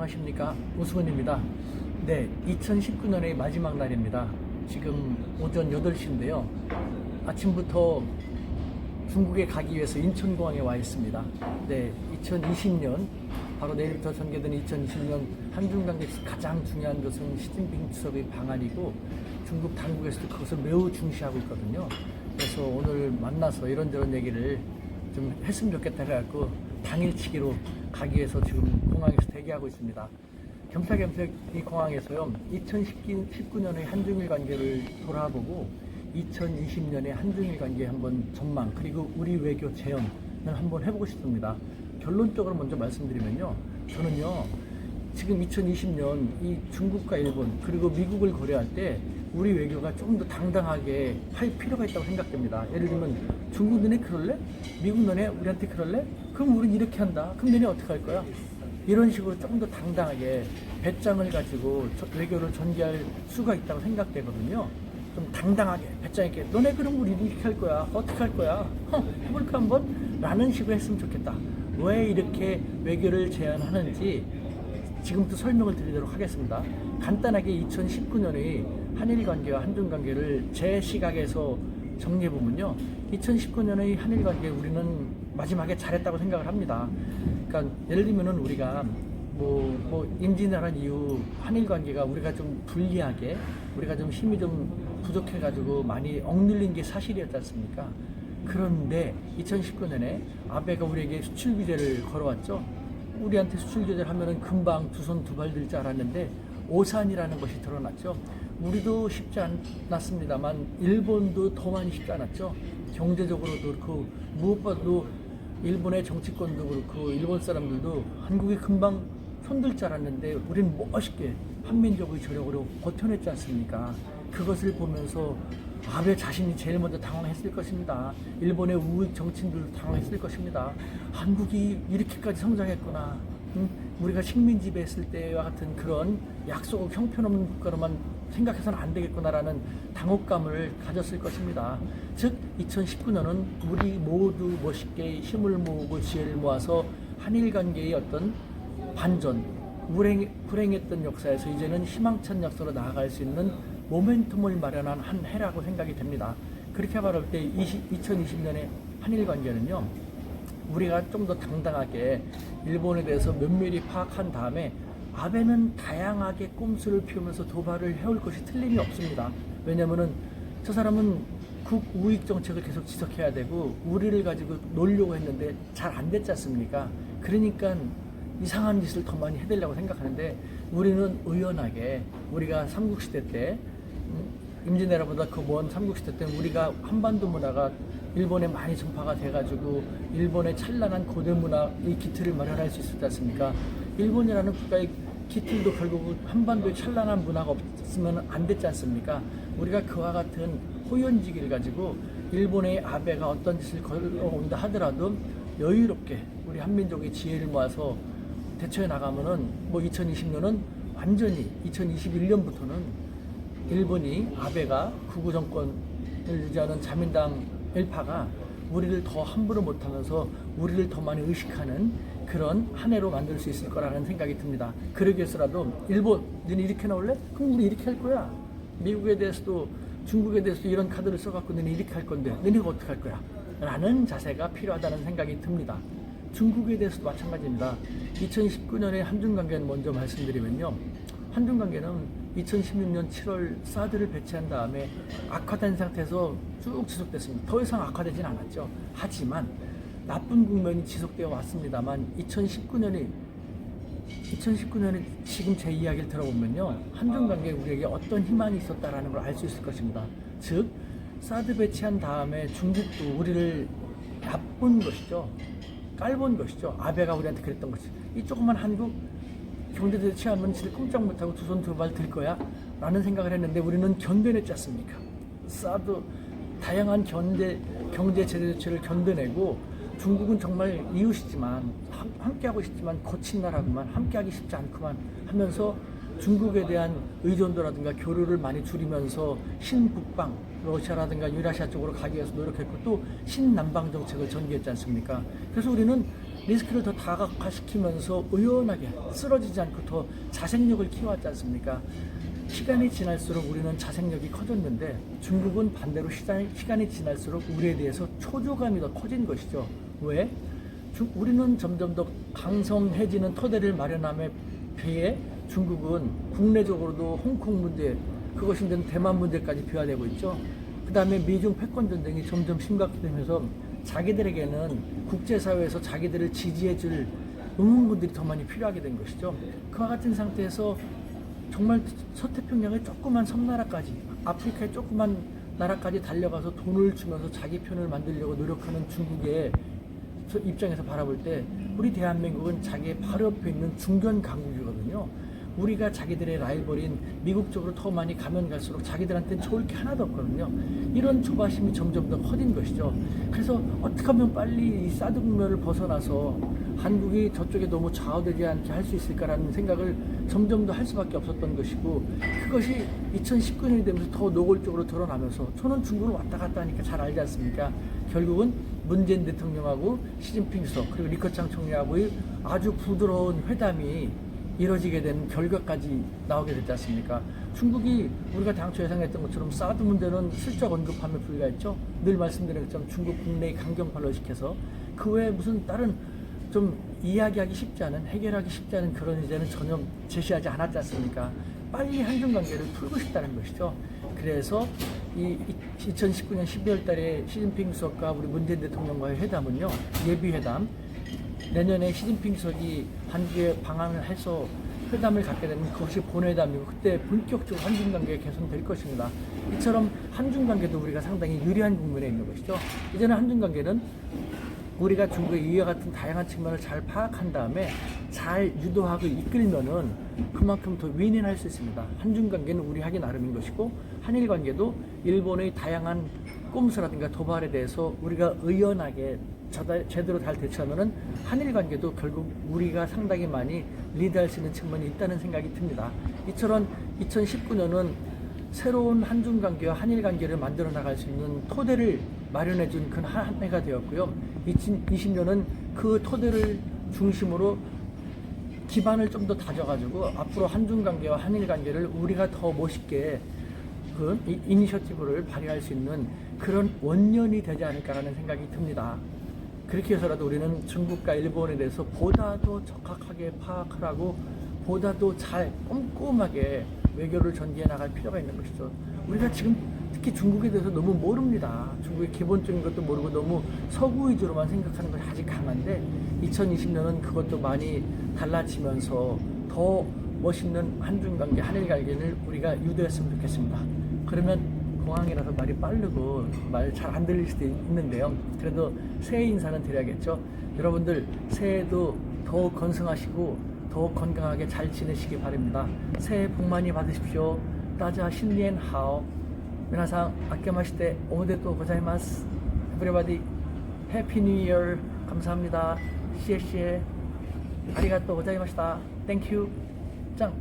안녕하십니까, 오승훈입니다. 네, 2019년의 마지막 날입니다. 지금 오전 8시인데요. 아침부터 중국에 가기 위해서 인천공항에 와 있습니다. 네, 2020년, 바로 내일부터 전개되는 2020년 한중관계에서 가장 중요한 것은 시진핑 주석의 방한이고, 중국 당국에서도 그것을 매우 중시하고 있거든요. 그래서 오늘 만나서 이런저런 얘기를 좀 했으면 좋겠다 해갖고 당일치기로 가기 위해서 지금 공항에서 대기하고 있습니다. 겸사겸사 이 공항에서요, 2019년의 한중일 관계를 돌아보고 2020년의 한중일 관계 한번 전망, 그리고 우리 외교 재현을 한번 해보고 싶습니다. 결론적으로 먼저 말씀드리면요, 저는요 지금 2020년 이 중국과 일본 그리고 미국을 고려할 때 우리 외교가 조금 더 당당하게 할 필요가 있다고 생각됩니다. 예를 들면 중국 너네 그럴래? 미국 너네 우리한테 그럴래? 그럼 우린 이렇게 한다. 그럼 너네 어떻게 할 거야? 이런 식으로 조금 더 당당하게 배짱을 가지고 외교를 전개할 수가 있다고 생각되거든요. 좀 당당하게 배짱 있게 너네 그럼 우리 이렇게 할 거야. 어떻게 할 거야? 해볼까 한번? 라는 식으로 했으면 좋겠다. 왜 이렇게 외교를 제안하는지 지금부터 설명을 드리도록 하겠습니다. 간단하게 2019년의 한일 관계와 한중 관계를 제 시각에서 정리해보면요, 2019년의 한일 관계 우리는 마지막에 잘했다고 생각을 합니다. 그러니까 예를 들면은 우리가 임진왜란 이후 한일 관계가 우리가 좀 불리하게, 우리가 좀 힘이 좀 부족해가지고 많이 억눌린 게 사실이었지 않습니까? 그런데 2019년에 아베가 우리에게 수출 규제를 걸어왔죠. 우리한테 수출 규제를 하면은 금방 두 손 두 발 들 줄 알았는데 오산이라는 것이 드러났죠. 우리도 쉽지 않았습니다만 일본도 더 많이 쉽지 않았죠. 경제적으로도 그렇고 무엇보다도 일본의 정치권도 그렇고 일본 사람들도 한국이 금방 손들 줄 알았는데 우리는 멋있게 한민족의 저력으로 버텨냈지 않습니까? 그것을 보면서 아베 자신이 제일 먼저 당황했을 것입니다. 일본의 우익 정치인들도 당황했을 것입니다. 한국이 이렇게까지 성장했구나. 우리가 식민 지배했을 때와 같은 그런 약속 형편없는 국가로만 생각해서는 안 되겠구나라는 당혹감을 가졌을 것입니다. 즉 2019년은 우리 모두 멋있게 힘을 모으고 지혜를 모아서 한일 관계의 어떤 반전, 불행했던 역사에서 이제는 희망찬 역사로 나아갈 수 있는 모멘텀을 마련한 한 해라고 생각이 됩니다. 그렇게 말할 때 2020년의 한일 관계는요, 우리가 좀 더 당당하게 일본에 대해서 면밀히 파악한 다음에 아베는 다양하게 꼼수를 피우면서 도발을 해올 것이 틀림이 없습니다. 왜냐면은 저 사람은 국우익 정책을 계속 지속해야 되고 우리를 가지고 놀려고 했는데 잘 안 됐지 않습니까? 그러니까 이상한 짓을 더 많이 해대려고 생각하는데, 우리는 의연하게, 우리가 삼국시대 때 임진왜란보다 그 먼 삼국시대 때 우리가 한반도 문화가 일본에 많이 전파가 돼가지고 일본의 찬란한 고대 문화의 기틀을 마련할 수 있었지 않습니까? 일본이라는 국가의 기틀도 결국 한반도에 찬란한 문화가 없으면 안 됐지 않습니까? 우리가 그와 같은 호연지기를 가지고 일본의 아베가 어떤 짓을 걸어온다 하더라도 여유롭게 우리 한민족의 지혜를 모아서 대처해 나가면은 2020년은 완전히 2021년부터는 일본이 아베가 극우 정권을 유지하는 자민당 일파가 우리를 더 함부로 못하면서 우리를 더 많이 의식하는 그런 한 해로 만들 수 있을 거라는 생각이 듭니다. 그러기 위해서라도 일본, 너네 이렇게 나올래? 그럼 우리 이렇게 할 거야. 미국에 대해서도 중국에 대해서도 이런 카드를 써갖고 너네 이렇게 할 건데 너네가 어떻게 할 거야? 라는 자세가 필요하다는 생각이 듭니다. 중국에 대해서도 마찬가지입니다. 2019년의 한중관계는 먼저 말씀드리면요, 한중관계는 2016년 7월 사드를 배치한 다음에 악화된 상태에서 쭉 지속됐습니다. 더 이상 악화되진 않았죠. 하지만 나쁜 국면이 지속되어 왔습니다만 2019년에 지금 제 이야기를 들어보면요, 한중관계에 우리에게 어떤 희망이 있었다라는 걸 알 수 있을 것입니다. 즉 사드 배치한 다음에 중국도 우리를 얕본 것이죠. 깔본 것이죠. 아베가 우리한테 그랬던 것이, 이 조그만 한국 경제 대체하면 진짜 꼼짝 못하고 두 손 두 발 들 거야 라는 생각을 했는데 우리는 견뎌냈지 않습니까? 사드 다양한 경제 제재 대체를 견뎌내고, 중국은 정말 이웃이지만 함께하고 싶지만 거친 나라구만, 함께하기 쉽지 않구만 하면서 중국에 대한 의존도라든가 교류를 많이 줄이면서 신북방, 러시아라든가 유라시아 쪽으로 가기 위해서 노력했고 또 신남방 정책을 전개했지 않습니까? 그래서 우리는 리스크를 더 다각화시키면서 의연하게 쓰러지지 않고 더 자생력을 키워왔지 않습니까? 시간이 지날수록 우리는 자생력이 커졌는데 중국은 반대로 시간이 지날수록 우리에 대해서 초조감이 더 커진 것이죠. 왜? 우리는 점점 더 강성해지는 토대를 마련함에 비해 중국은 국내적으로도 홍콩 문제, 그것이 이제 대만 문제까지 비화되고 있죠. 그 다음에 미중 패권 전쟁이 점점 심각해지면서 자기들에게는 국제사회에서 자기들을 지지해줄 응원군들이 더 많이 필요하게 된 것이죠. 그와 같은 상태에서 정말 서태평양의 조그만 섬나라까지, 아프리카의 조그만 나라까지 달려가서 돈을 주면서 자기 편을 만들려고 노력하는 중국의 입장에서 바라볼 때 우리 대한민국은 자기의 바로 옆에 있는 중견 강국이거든요. 우리가 자기들의 라이벌인 미국 쪽으로 더 많이 가면 갈수록 자기들한테는 좋을 게 하나도 없거든요. 이런 조바심이 점점 더 커진 것이죠. 그래서 어떻게 하면 빨리 이 사드 국면을 벗어나서 한국이 저쪽에 너무 좌우되지 않게 할 수 있을까라는 생각을 점점 더 할 수밖에 없었던 것이고, 그것이 2019년이 되면서 더 노골적으로 드러나면서, 저는 중국을 왔다 갔다 하니까 잘 알지 않습니까? 결국은 문재인 대통령하고 시진핑 수석 그리고 리커창 총리하고의 아주 부드러운 회담이 이뤄지게 된 결과까지 나오게 됐지 않습니까? 중국이 우리가 당초 예상했던 것처럼 사드 문제는 슬쩍 언급하며 불과했죠. 늘 말씀드린 것처럼 중국 국내의 강경파를 시켜서 그 외에 무슨 다른 좀 이야기하기 쉽지 않은, 해결하기 쉽지 않은 그런 의제는 전혀 제시하지 않았지 않습니까? 빨리 한중 관계를 풀고 싶다는 것이죠. 그래서 이 2019년 12월 달에 시진핑 수석과 우리 문재인 대통령과의 회담은요, 예비회담, 내년에 시진핑 수석이 한국에 방한을 해서 회담을 갖게 되면 그것이 본회담이고 그때 본격적으로 한중 관계가 개선될 것입니다. 이처럼 한중 관계도 우리가 상당히 유리한 국면에 있는 것이죠. 이제는 한중 관계는 우리가 중국의 이와 같은 다양한 측면을 잘 파악한 다음에 잘 유도하고 이끌면은 그만큼 더 윈윈할 수 있습니다. 한중 관계는 우리 하기 나름인 것이고, 한일 관계도 일본의 다양한 꼼수라든가 도발에 대해서 우리가 의연하게 제대로 잘 대처하면은 한일 관계도 결국 우리가 상당히 많이 리드할 수 있는 측면이 있다는 생각이 듭니다. 이처럼 2019년은 새로운 한중 관계와 한일 관계를 만들어 나갈 수 있는 토대를 마련해 준 그 한 해가 되었고요. 2020년은 그 토대를 중심으로 기반을 좀 더 다져가지고 앞으로 한중 관계와 한일 관계를 우리가 더 멋있게 그 이니셔티브를 발휘할 수 있는 그런 원년이 되지 않을까라는 생각이 듭니다. 그렇게 해서라도 우리는 중국과 일본에 대해서 보다 더 적확하게 파악을 하고 보다 더 잘 꼼꼼하게 외교를 전개해 나갈 필요가 있는 것이죠. 우리가 지금 특히 중국에 대해서 너무 모릅니다. 중국의 기본적인 것도 모르고 너무 서구 위주로만 생각하는 것이 아직 강한데, 2020년은 그것도 많이 달라지면서 더 멋있는 한중관계, 한일관계를 우리가 유도했으면 좋겠습니다. 그러면 공항이라서 말이 빠르고 말 잘 안 들릴 수도 있는데요. 그래도 새해 인사는 드려야겠죠. 여러분들 새해도 더욱 건승하시고 더욱 건강하게 잘 지내시기 바랍니다. 새해 복 많이 받으십시오. 다자 신년 하오. 皆さん明けましておめでとうございます。Everybody Happy New Year. 감사합니다. 谢谢. 아리가또 고자이마시다. Thank you. 짱.